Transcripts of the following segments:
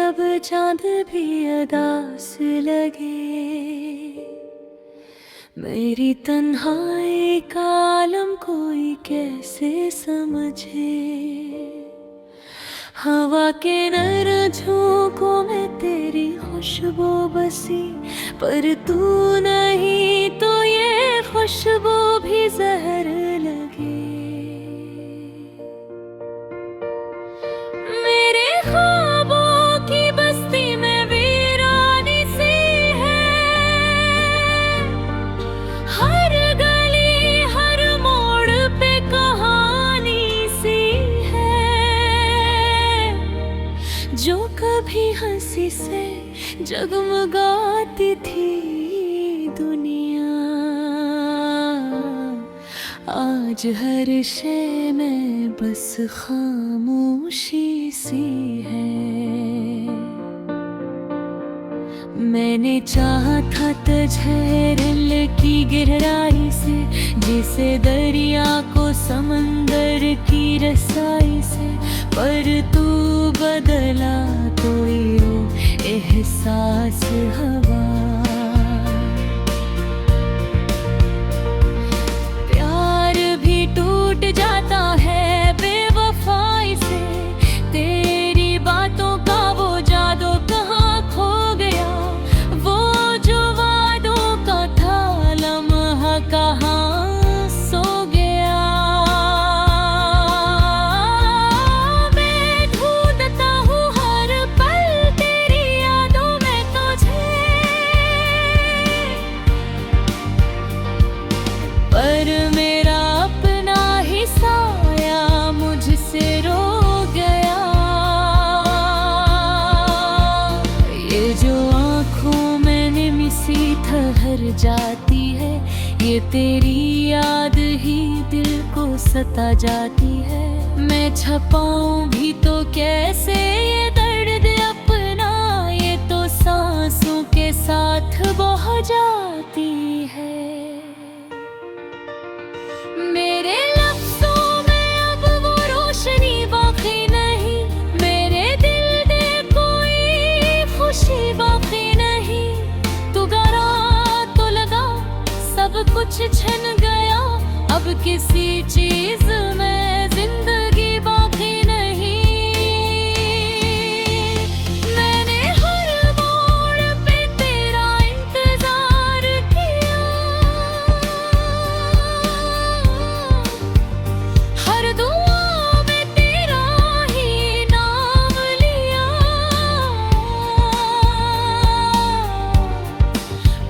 अब चांद भी अदास लगे। मेरी तन्हाई का आलम कोई कैसे समझे। हवा के नर झोंकों में तेरी खुशबू बसी, पर तू नहीं तो ये खुशबू भी जहर लगे। मेरे ख्वाबों की बस्ती में वीरानी सी है। हर गली हर मोड़ पे कहानी सी है। जो कभी हंसी से जगमगाती थी दुनिया, आज हर शय में बस खामोशी सी है। मैंने चाहा था तझेरल की गहराई से, जिसे दरिया को समंदर की रसाई से, पर तू बदला कोई रो एहसास हवा। प्यार भी टूट जाता है बेवफाई से, तेरी बातों का वो जादू कहाँ खो गया। वो जो वादों का था लम्हा कहाँ सो गया। मैं ढूंढता हूँ हर पल तेरी यादों में तुझे, पर मेरा अपना ही साया मुझसे रो गया। ये जो आँखों में निमिसी ठहर जाती है, ये तेरी याद ही दिल को सता जाती है। मैं छपाऊं भी तो कैसे ये दर्द अपना, ये तो सांसों के साथ बह जाती है। मेरे लफ्ज़ों में अब वो रोशनी बाकी नहीं, मेरे दिल में कोई खुशी बाकी नहीं। तू गरा तो लगा सब कुछ छिन गया, अब किसी चीज में जिंदगी बाकी नहीं। मैंने हर मोड़ पे तेरा इंतजार किया, हर दुआ में तेरा ही नाम लिया,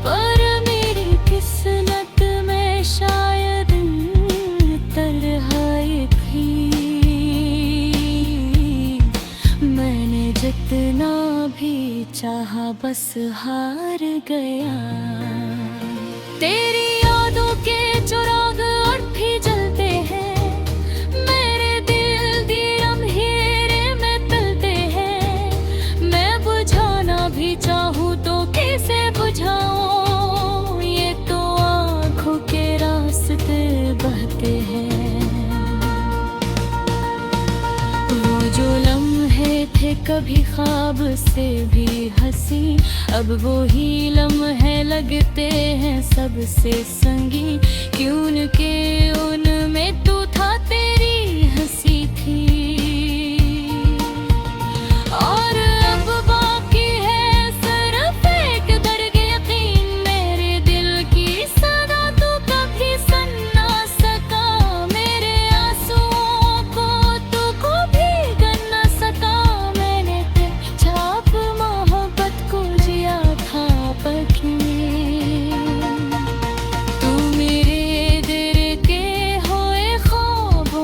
पर मेरी किस्मत में शायद तन्हाई थी। मैंने जितना भी चाहा बस हार गया। तेरी यादों के चिराग और भी जलते हैं, मेरे दिल दी अंधेरे में तलते हैं। मैं बुझाना भी चाहूँ तो कैसे बुझाऊँ, ये तो आँखों के रास्ते बहते हैं। वो जो लम्हे थे कभी ख्वाब से भी हंसी, अब वो ही लम्हे लगते हैं सबसे संगी। क्यों के उनमें तू था, तेरी हंसी थी। और अब बाकी है सिर्फ एक दर्द यकीन, मेरे दिल की सदा तू कभी सुन ना सका। मेरे आंसुओं को तू कभी गिन ना सका। मैंने तेरे छाप मोहब्बत को जिया था पकी। तू मेरे दिल के होए ख्वाब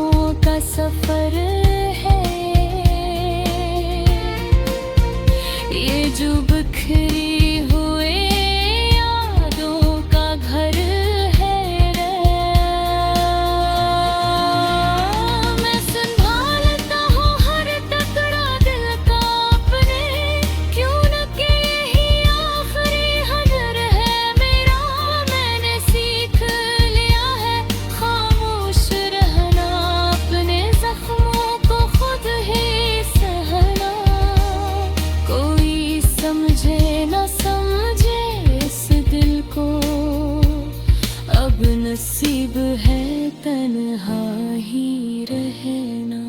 नसीब है तन्हा ही रहना।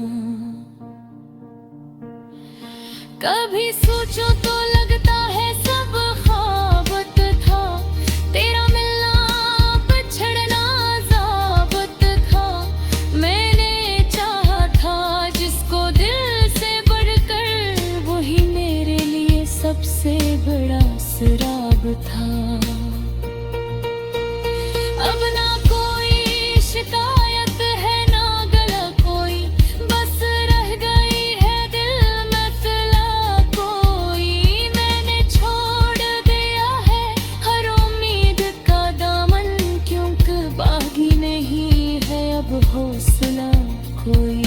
कभी सोचो तो लगता है सब ख्वाबत था, तेरा मिलना बिछड़ना ज़ाबत था। मैंने चाहा था जिसको दिल से बढ़कर, वही मेरे लिए सबसे बड़ा सराब था। अब ना कोई शिकायत है ना गला कोई, बस रह गई है दिल में फिला कोई। मैंने छोड़ दिया है हर उम्मीद का दामन, क्योंकि बागी नहीं है अब हौसला कोई।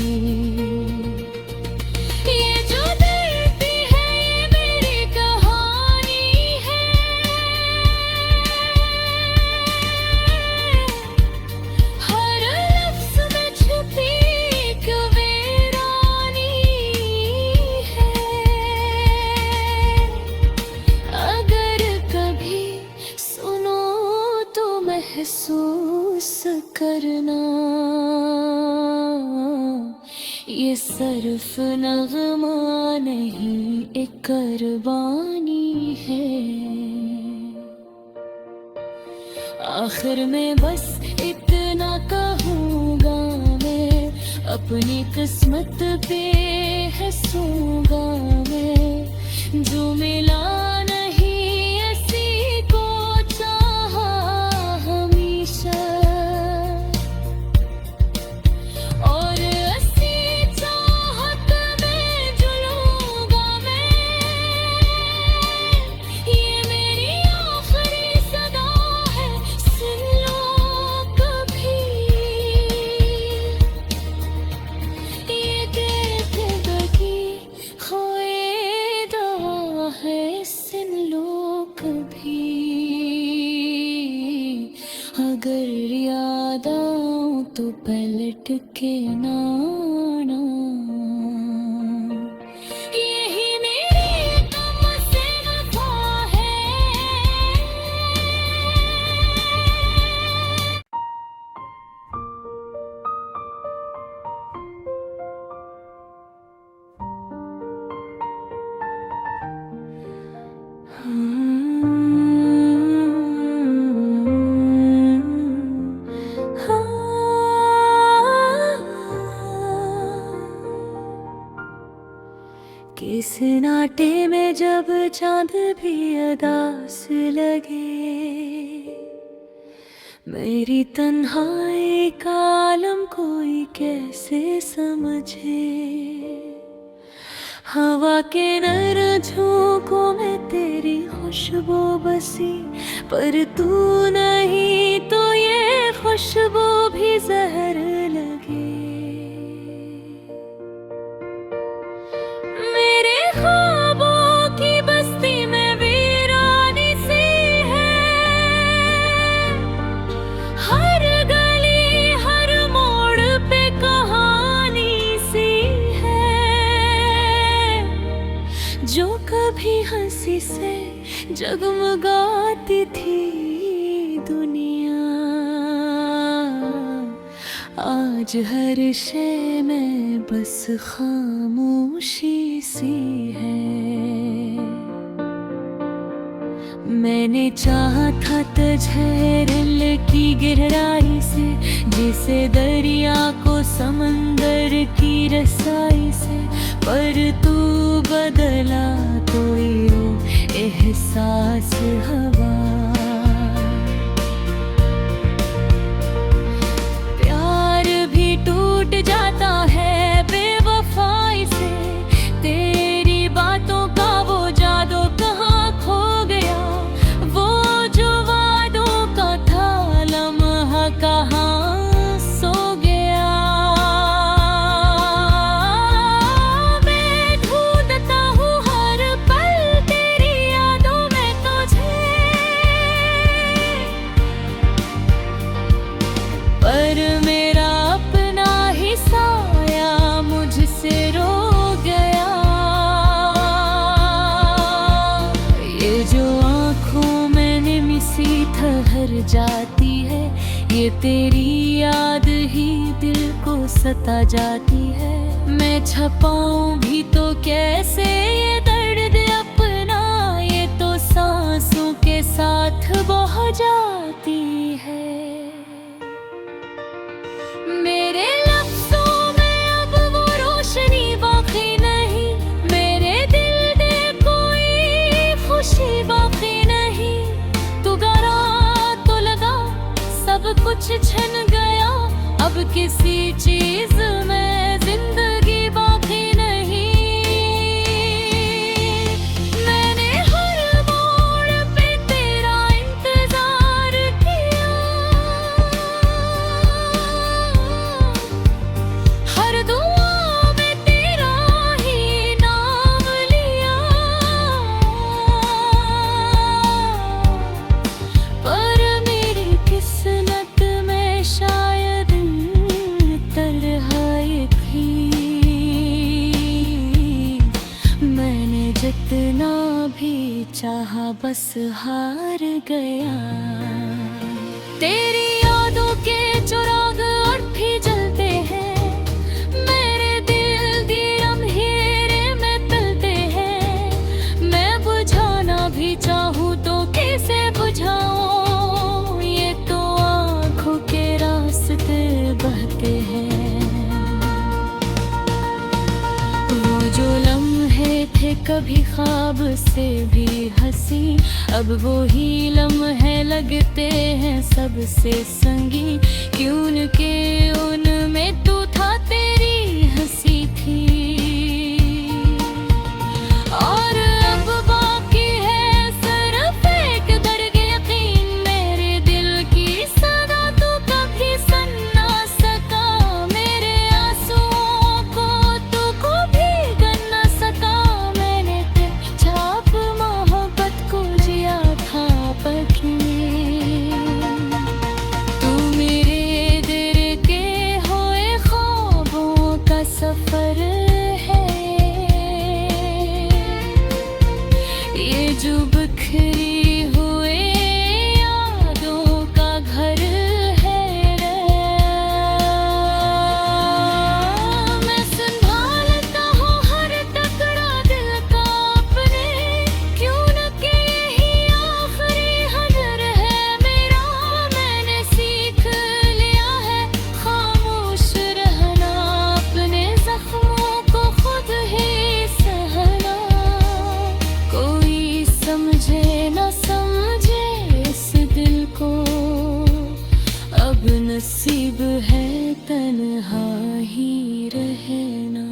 ये जो धरती है ये मेरी कहानी है, हर लफ्ज़ में छुपी एक वीरानी है। अगर कभी सुनो तो महसूस करना, ये सिर्फ नगमा नहीं एक कुर्बानी है। आखिर में बस इतना कहूँगा मैं, अपनी किस्मत पे हंसूँगा मैं। जो मिला नहीं ऐसी को चाहा हमेशा, और ऐसी चाहत में जुलूँगा मैं। ये मेरी आखिरी सदा है, सुन लो कभी। ये कहते बगी खोए दवा है, सुन लो कभी। अगर याद आऊं तो पलट के ना आना। यही मेरी तुमसे वफा है। किस नाटे में जब चांद भी अदास लगे, मेरी तन्हाई का आलम कोई कैसे समझे। हवा के नर झोंकों में तेरी खुशबू बसी, पर तू नहीं तो ये खुशबू भी जहर लगे। मेरे ख्वाबों की बस्ती में वीरानी सी है, हर गली हर मोड़ पे कहानी सी है। जो कभी हंसी से जगमगाती थी दुनिया, आज हर शय में बस खामोशी सी है। मैंने चाहा था तझरिल की गहराई से, जिसे दरिया को समंदर की रसाई से, पर तू बदला कोई रो एहसास हवा। प्यार भी टूट जाता है बेवफाई से, तेरी बातों का वो जादू कहाँ खो गया। वो जो वादों का था लम्हा कहाँ सो गया। मैं ढूंढता हूँ हर पल तेरी यादों में तुझे, पर मेरा अपना ही साया मुझसे रो गया। ये जो आँखों में निमी सी ठहर जाती है, ये तेरी याद ही दिल को सता जाती है। मैं छपाऊं भी तो कैसे ये दर्द अपना, ये तो सांसों के साथ बह जाती है। मेरे लफ्ज़ों में अब वो रोशनी बाकी नहीं, मेरे दिल दे कोई खुशी बाकी नहीं। तू गरा तो लगा, सब कुछ छिन गया, अब किसी चीज में जिंदगी बाकी नहीं। मैंने हर मोड़ पे तेरा इंतजार किया, हर दुआ में तेरा ही नाम लिया, पर मेरी किस्मत में शायद तन्हाई थी। मैंने जितना भी चाहा बस हार गया। तेरी यादों के चिराग और भी जलते हैं, मेरे दिल की अंधेरे में तलते हैं। मैं बुझाना भी चाहूँ तो कैसे बुझाऊं, ये तो आँखों के रास्ते बहते हैं। वो जो लम्हे थे कभी ख्वाब से भी हंसी, अब वो ही लम्हे लगते हैं सबसे संगी। क्यों के उनमें तू था, तेरी हंसी थी। और अब बाकी है सिर्फ एक दर्द यकीन, मेरे दिल की सदा तू कभी सुन ना सका। मेरे आंसुओं को तू कभी गिन ना सका। मैंने छाप मोहब्बत को जिया था पकी। तू मेरे दिल के होए ख्वाबों का सफर है, ये जो बिखरी हुए यादों का घर है। मैं संभालता हूँ हर टुकड़ा दिल का अपने, क्यों न के यही आखिरी हजर है मेरा। मैंने सीख लिया है खामोश रहना, अपने जख्मों को खुद ही सहना। कोई समझे न समझे इस दिल को, अब नसीब है तन्हा ही रहना।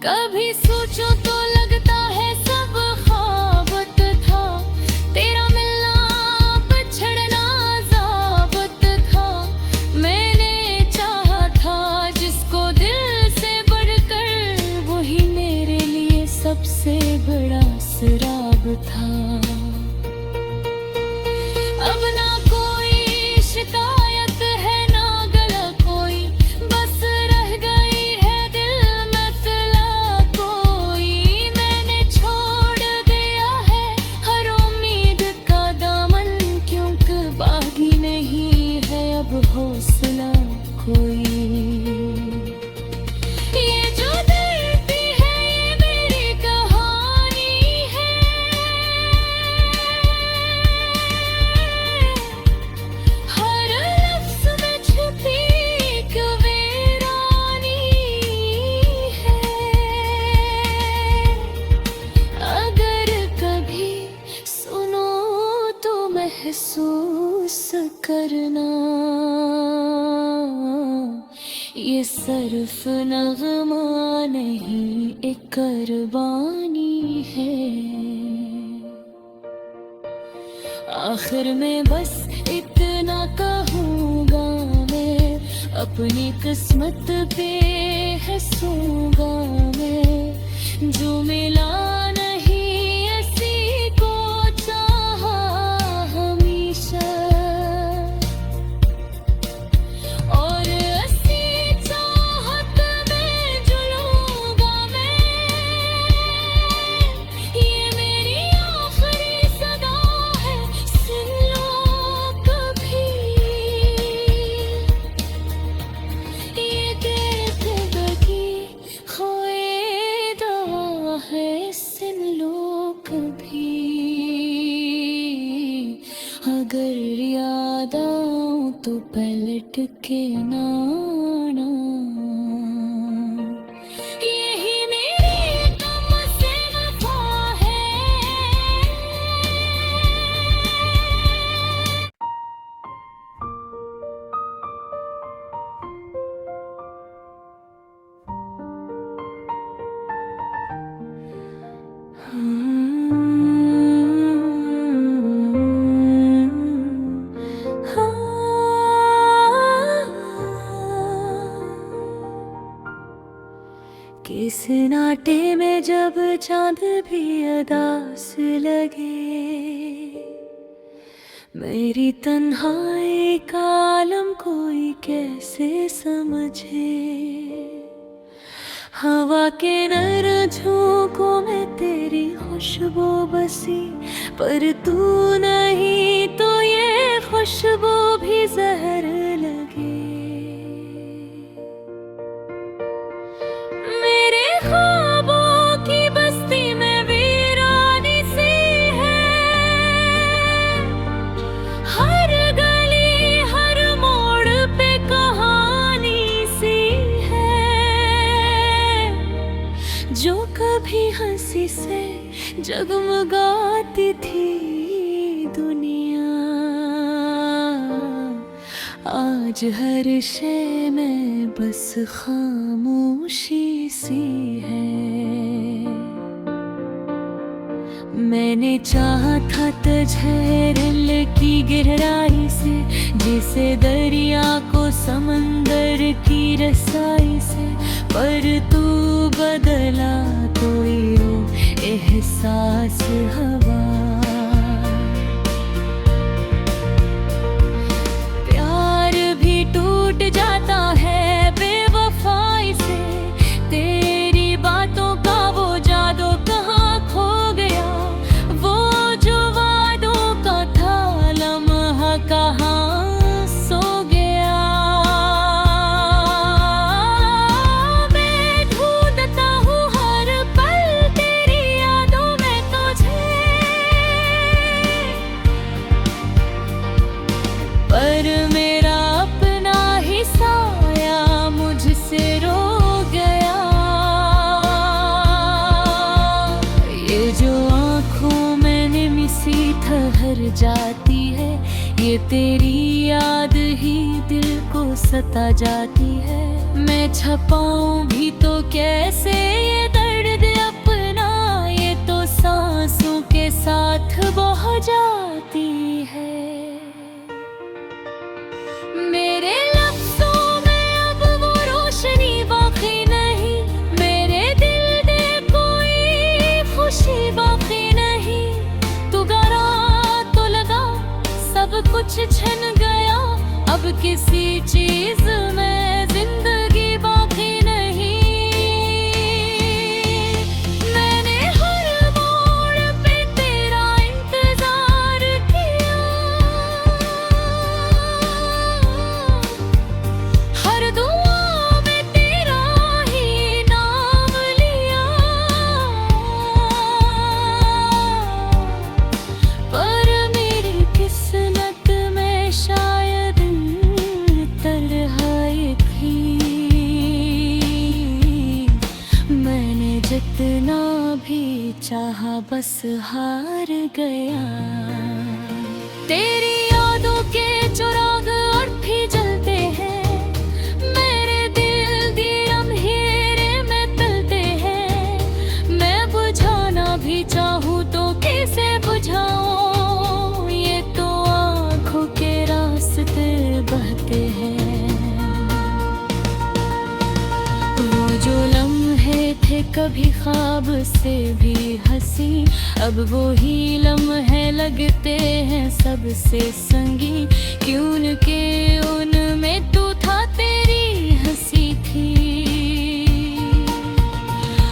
कभी सोचो तो लगता है सब ख्वाबत था, तेरा मिलना बिछड़ना ज़ाबत था। मैंने चाहा था जिसको दिल से बढ़कर, वही मेरे लिए सबसे बड़ा सराब था। अब ना कोई शिकायत है ना गला कोई, बस रह गई है दिल में सिला कोई। मैंने छोड़ दिया है हर उम्मीद का दामन, क्योंकि बागी नहीं है अब हौसला कोई। ये जो धरती है ये मेरी कहानी है, हर लफ्ज़ में छुपी एक वीरानी है। अगर कभी सुनो तो महसूस करना, ये सिर्फ नगमा नहीं एक कुर्बानी है। आखिर में बस इतना कहूँगा मैं, अपनी किस्मत पे हंसूंगा मैं। जो मिला नहीं ऐसी को चाहा हमेशा, और ऐसी चाहत में जुलूंगा मैं। ये मेरी आखिरी सदा है, सुन लो याद आऊं तो पलट के ना आना। यही मेरी तुमसे वफा है। किस नाटे में जब चांद भी अदास लगे, मेरी तन्हाई का आलम कोई कैसे समझे। हवा के नर झोंकों में तेरी खुशबू बसी, पर तू नहीं तो ये खुशबू भी जहर लगे। मेरे ख्वाबों की बस्ती में वीरानी सी है, हर गली हर मोड़ पे कहानी सी है, जो कभी हंसी से जगमगाती थी दुनिया, आज हर शय में बस खामोशी सी है। मैंने चाहा था तझहरल की गहराई से, जिसे दरिया को समंदर की रसाई से, पर तू बदला कोई रो एहसास हवा। प्यार भी टूट जाता है बेवफाई से, तेरी बातों का वो जादू कहाँ खो गया, वो जो वादों का था लम्हा कहाँ सो गया। मैं ढूंढता हूँ हर पल तेरी यादों में तुझे, पर मेरा अपना ही साया मुझसे रो गया। ये जो आँखों में निमिसी ठहर जाती है, ये तेरी याद ही दिल को सता जाती है। मैं छपाऊं भी तो कैसे ये दर्द अपना, ये तो सांसों के साथ बह जाती है। मेरे लफ्ज़ों में अब वो रोशनी बाकी नहीं, मेरे दिल में कोई खुशी बाकी नहीं। तू गरा तो लगा सब कुछ छिन गया, अब किसी चीज में जिंदगी बाकी नहीं। मैंने हर मोड़ पे तेरा इंतजार किया, हर दुआ में तेरा ही नाम लिया, पर मेरी किस्मत में शायद तन्हाई थी। मैंने जितना भी चाहा बस हार गया। तेरी यादों के चिराग और भी जलते हैं, मेरे दिल दी अंधेरे में तलते हैं। मैं बुझाना भी चाहूँ तो कैसे बुझाऊं, ये तो आँखों के रास्ते बहते हैं। वो जो लम्हे थे कभी ख्वाब से भी हंसी, अब वो ही लम्हे लगते हैं सबसे संगी। क्यों के उनमें तू था, तेरी हंसी थी,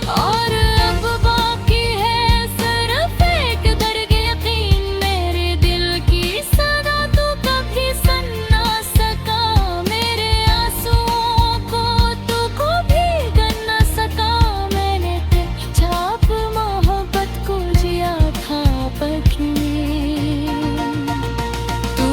और अब बाकी है सिर्फ एक दर्द यकीन। मेरे दिल की सदा तू कभी सुन ना सका, मेरे आंसुओं को तू कभी गिन ना सका। मैंने तेरी छाप मोहब्बत को जिया था पकी, तू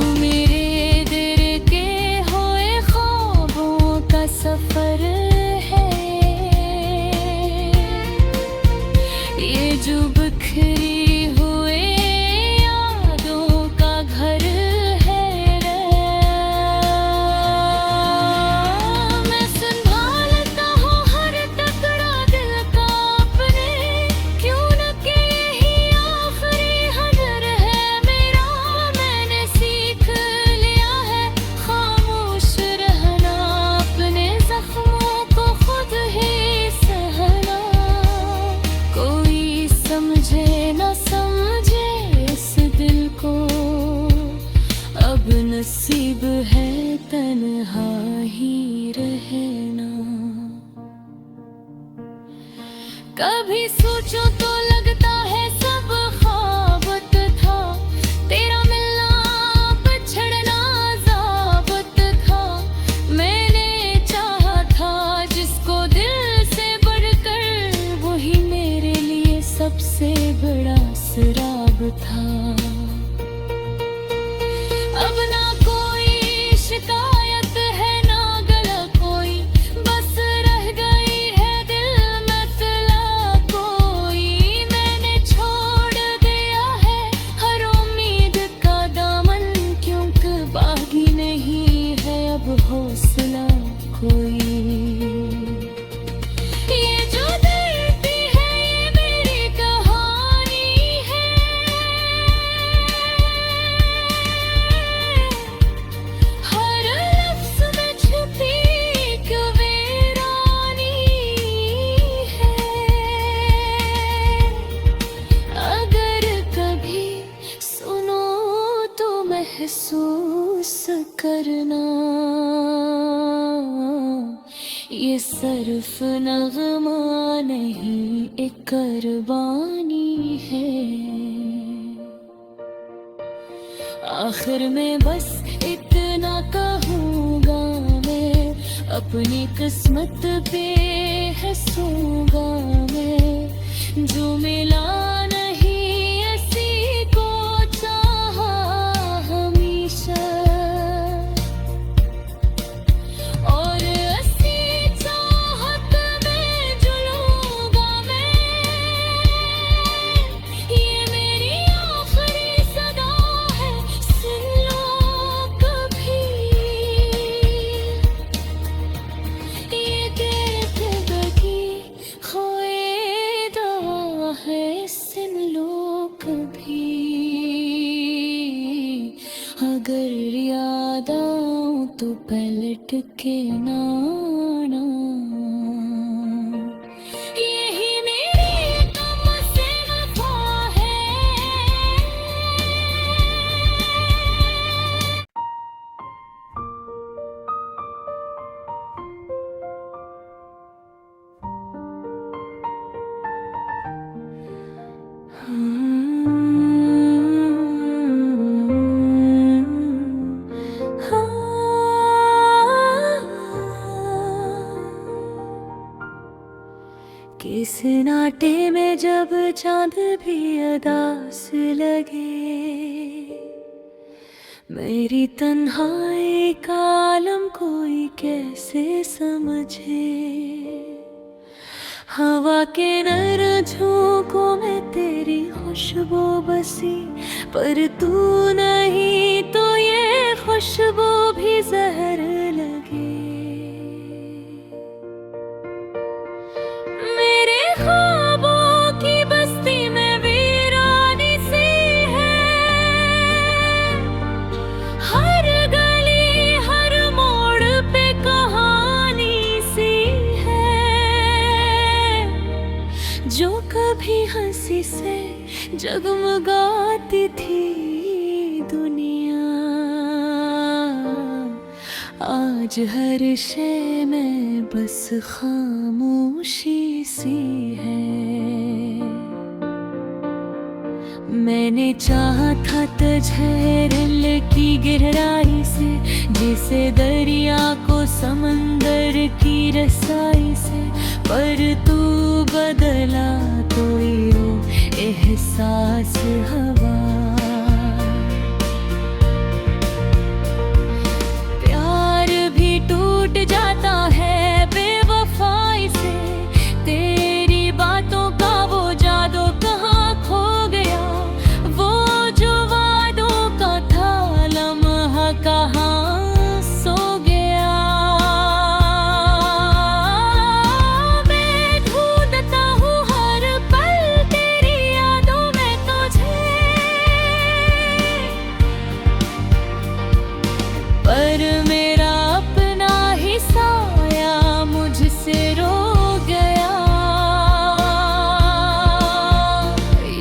नसीब है तन्हा ही रहना। कभी सोचो तो लगता है सब ख्वाबत था, तेरा मिलना बिछड़ना ज़ाबत था। मैंने चाहा था जिसको दिल से बढ़कर, वही मेरे लिए सबसे बड़ा सराब था। अब ना कोई शिकायत है ना गला कोई, बस रह गई है दिल में तला कोई। मैंने छोड़ दिया है हर उम्मीद का दामन, क्योंकि बागी नहीं है अब हौसला कोई। महसूस करना ये सिर्फ नगमा नहीं, एक कुर्बानी है। आखिर में बस इतना कहूँगा मैं, अपनी किस्मत पे हंसूंगा मैं। जो मिला अगर याद आऊं तो पलट के ना आना। यही मेरी तुमसे वफा है। किस नाटे में जब चांद भी अदास लगे, मेरी तन्हाई का आलम कोई कैसे समझे। हवा के नर झोंकों में तेरी खुशबू बसी, पर तू नहीं तो ये खुशबू भी जहर लगे। जो कभी हंसी से जगमगाती थी दुनिया, आज हर शय में बस खामोशी सी है। मैंने चाहा था तझहरल की गहराई से, जिसे दरिया को समंदर की रसाई से, पर तू बदला कोई रो एहसास हवा। प्यार भी टूट जाता है बेवफाई से, तेरी बातों का वो जादू कहाँ खो गया। वो जो वादों का था लम्हा कहाँ सो गया। मैं ढूंढता हूँ हर पल तेरी यादों में तुझे, पर मेरा अपना ही साया मुझसे रो गया।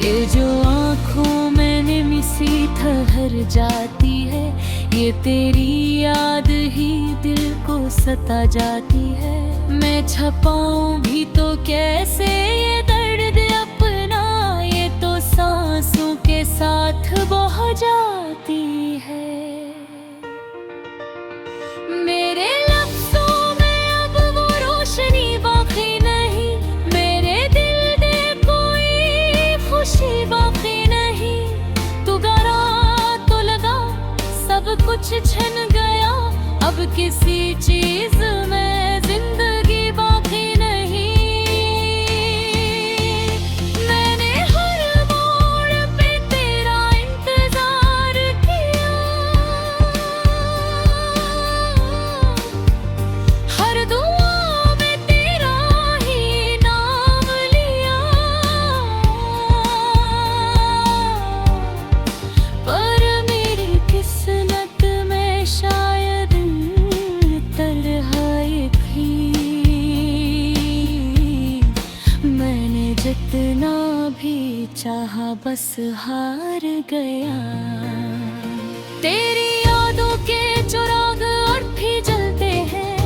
ये जो आँखों में निमी सी ठहर जाती है, ये तेरी याद ही दिल को सता जाती है। मैं छपाऊं भी तो कैसे ये दर्द अपना, ये तो सांसों के साथ बह जाती है। मेरे लफ्ज़ों में अब वो रोशनी बाकी नहीं, मेरे दिल दे कोई खुशी बाकी नहीं। तू गरा तो लगा, सब कुछ छिन गया, अब किसी चीज में जिंदगी बाकी नहीं। मैंने हर मोड़ पे तेरा इंतजार किया, हर दुआ में तेरा ही नाम लिया, पर मेरी किस्मत में शायद तन्हाई थी। मैंने जितना भी चाहा बस हार गया। तेरी यादों के चिराग और भी जलते हैं,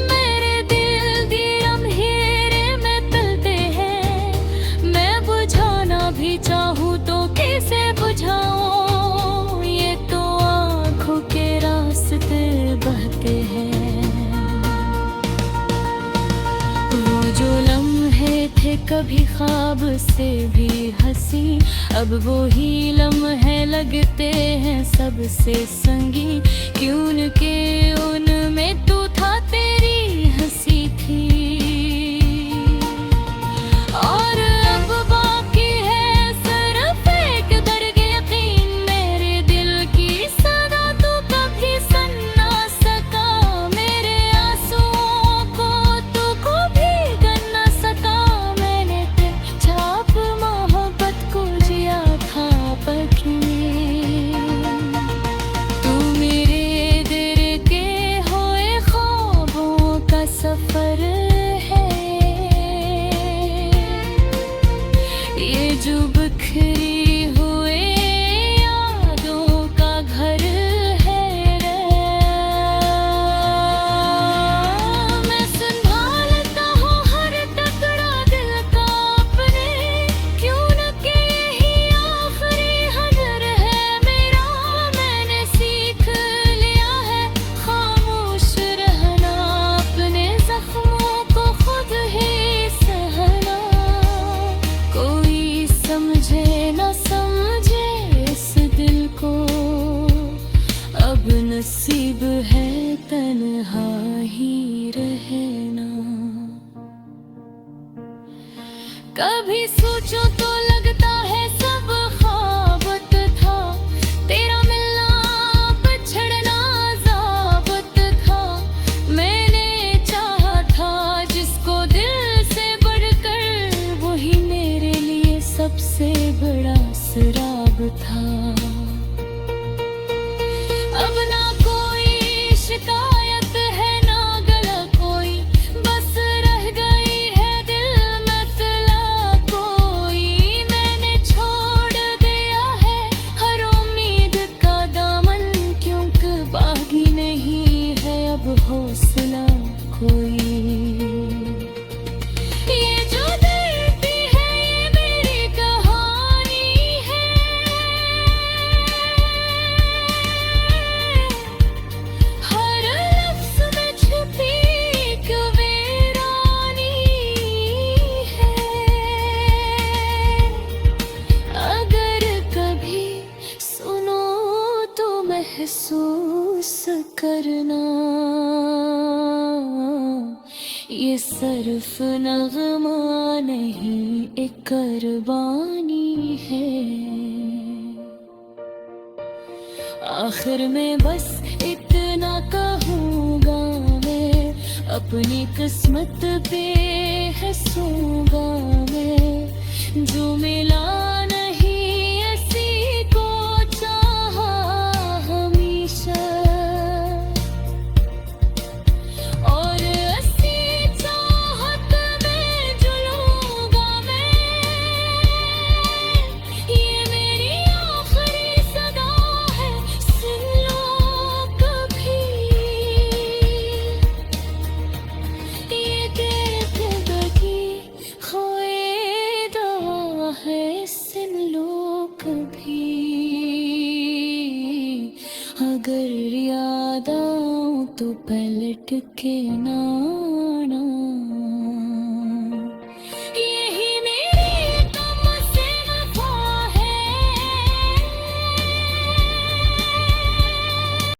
मेरे दिल दी अंधेरे में तलते हैं। मैं बुझाना भी चाहूँ तो कैसे बुझाऊं, ये तो आँखों के रास्ते बहते हैं। वो जो लम्हे थे कभी ख्वाब से भी हंसी, अब वो ही लम्हे लगते हैं सबसे संगी। क्यों के उनमें तू था, तेरी हंसी थी। और अब बाकी है सिर्फ एक दर्द यकीन, मेरे दिल की सदा तू कभी सुन ना सका। मेरे आंसुओं को तू कभी गिन ना सका। मैंने तेरे छाप मोहब्बत को जिया था पकी। तू मेरे दिल के होए ख्वाबों का सफर है, ये जो बिखरी हुए यादों का घर है रे। मैं संभालता हूँ हर टुकड़ा दिल का अपने, क्यों न के यही आखिरी हजर है मेरा। मैंने सीख लिया है खामोश रहना, अपने जख्मों को खुद ही सहना। कोई समझे न समझे इस दिल को, अब नसीब है तन्हा ही रहना। कभी सोचो तो लगता है सब ख्वाबत था, तेरा मिलना बिछड़ना ज़ाबत था। मैंने चाहा था जिसको दिल से बढ़कर, वही मेरे लिए सबसे बड़ा सराब था। अब ना कोई शिकायत है ना गला कोई, बस रह गई है दिल मतला कोई। मैंने छोड़ दिया है हर उम्मीद का दामन, क्योंकि बागी नहीं है अब हौसला कोई। ये जो धरती है ये मेरी कहानी है, हर लफ्ज़ में छुपी एक वीरानी है। अगर कभी सुनो तो महसूस करना, ये सिर्फ नगमा नहीं एक कुर्बानी है। आखिर में बस इतना कहूँगा मैं, अपनी किस्मत पे हंसूंगा मैं। जो मिला नहीं ऐसी को चाहा हमेशा, और ऐसी चाहत में जुलूंगा मैं। ये मेरी आखिरी सदा है, सुन लो अगर याद आऊं तो पलट के ना आना।